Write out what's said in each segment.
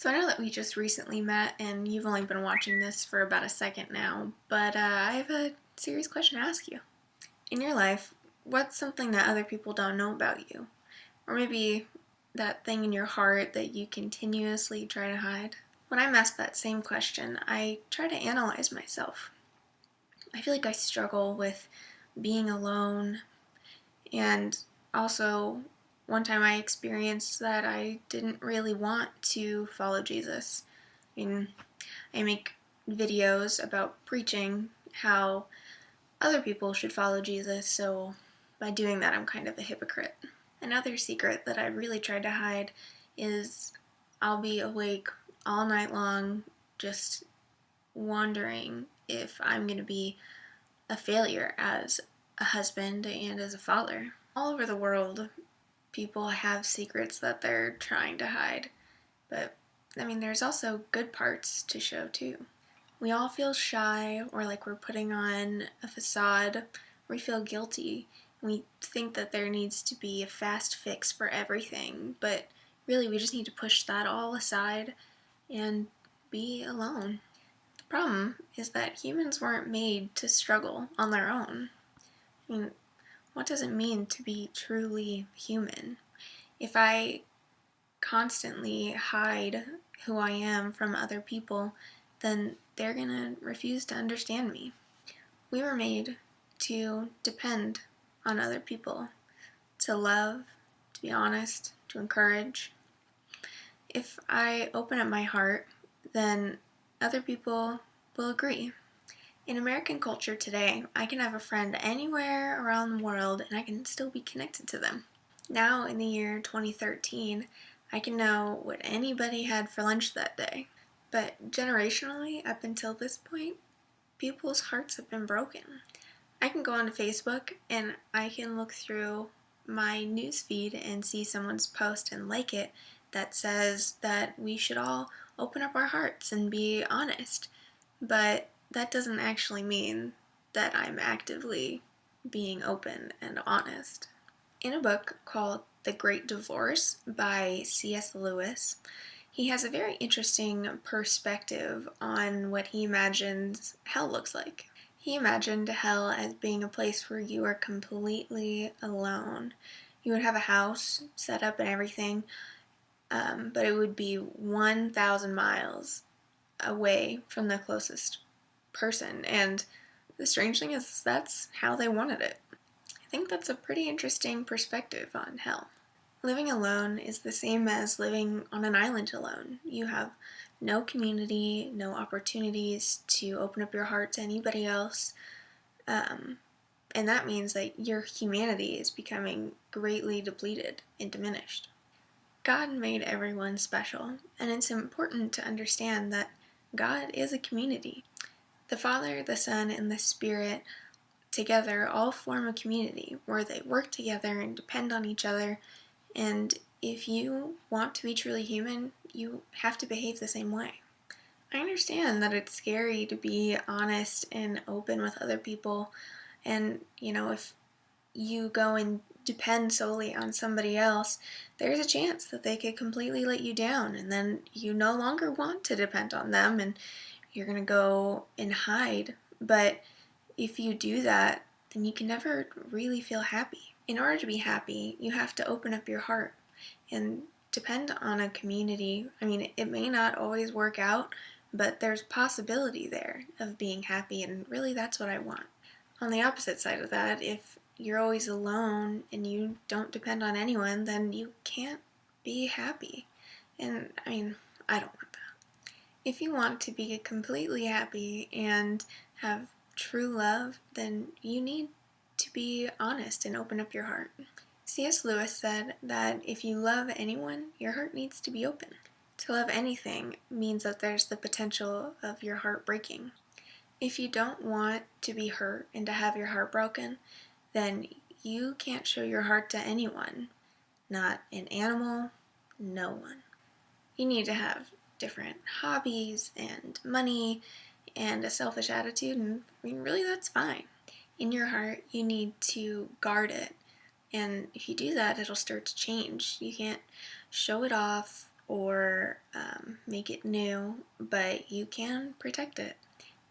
So I know that we just recently met and you've only been watching this for about a second now, but I have a serious question to ask you. In your life, what's something that other people don't know about you? Or maybe that thing in your heart that you continuously try to hide? When I'm asked that same question, I try to analyze myself. I feel like I struggle with being alone, and also one time I experienced that I didn't really want to follow Jesus. I mean, I make videos about preaching how other people should follow Jesus, so by doing that, I'm kind of a hypocrite. Another secret that I really tried to hide is I'll be awake all night long just wondering if I'm going to be a failure as a husband and as a father. All over the world, people have secrets that they're trying to hide, but there's also good parts to show too. We all feel shy or like we're putting on a facade. We feel guilty. We think that there needs to be a fast fix for everything, but really we just need to push that all aside and be alone. The problem is that humans weren't made to struggle on their own. I mean, what does it mean to be truly human? If I constantly hide who I am from other people, then they're gonna refuse to understand me. We were made to depend on other people, to love, to be honest, to encourage. If I open up my heart, then other people will agree. In American culture today, I can have a friend anywhere around the world and I can still be connected to them. Now, in the year 2013, I can know what anybody had for lunch that day. But generationally, up until this point, people's hearts have been broken. I can go onto Facebook and I can look through my newsfeed and see someone's post and like it that says that we should all open up our hearts and be honest. But that doesn't actually mean that I'm actively being open and honest. In a book called The Great Divorce by C.S. Lewis, he has a very interesting perspective on what he imagines hell looks like. He imagined hell as being a place where you are completely alone. You would have a house set up and everything, but it would be 1,000 miles away from the closest person. And the strange thing is, that's how they wanted it. I think that's a pretty interesting perspective on hell. Living alone is the same as living on an island alone. You have no community, no opportunities to open up your heart to anybody else. And that means that your humanity is becoming greatly depleted and diminished. God made everyone special, and it's important to understand that God is a community. The Father, the Son, and the Spirit together all form a community where they work together and depend on each other. And if you want to be truly human, you have to behave the same way. I understand that it's scary to be honest and open with other people. And, if you go and depend solely on somebody else, there's a chance that they could completely let you down. And then you no longer want to depend on them and you're going to go and hide. But if you do that, then you can never really feel happy. In order to be happy, you have to open up your heart and depend on a community. It may not always work out, but there's possibility there of being happy, and really that's what I want. On the opposite side of that, if you're always alone and you don't depend on anyone, then you can't be happy. And I don't want that. If you want to be completely happy and have true love, then you need to be honest and open up your heart. C.S. Lewis said that if you love anyone, your heart needs to be open. To love anything means that there's the potential of your heart breaking. If you don't want to be hurt and to have your heart broken, then you can't show your heart to anyone. Not an animal, no one. You need to have different hobbies and money and a selfish attitude, and really that's fine. In your heart, you need to guard it, and if you do that, it'll start to change. You can't show it off or make it new, but you can protect it.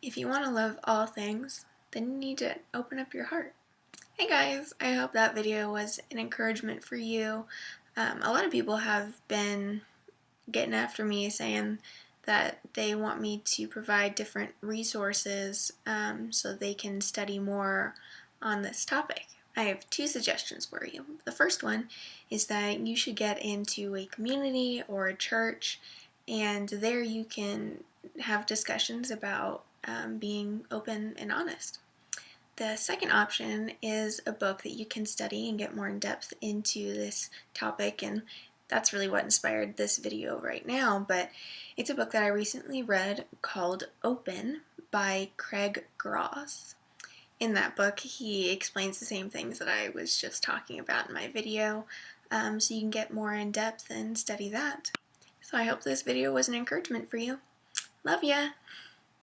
If you want to love all things, then you need to open up your heart. Hey guys, I hope that video was an encouragement for you. A lot of people have been getting after me saying that they want me to provide different resources so they can study more on this topic. I have two suggestions for you. The first one is that you should get into a community or a church, and there you can have discussions about being open and honest. The second option is a book that you can study and get more in depth into this topic, and that's really what inspired this video right now, but it's a book that I recently read called Open by Craig Gross. In that book, he explains the same things that I was just talking about in my video, so you can get more in depth and study that. So I hope this video was an encouragement for you. Love ya!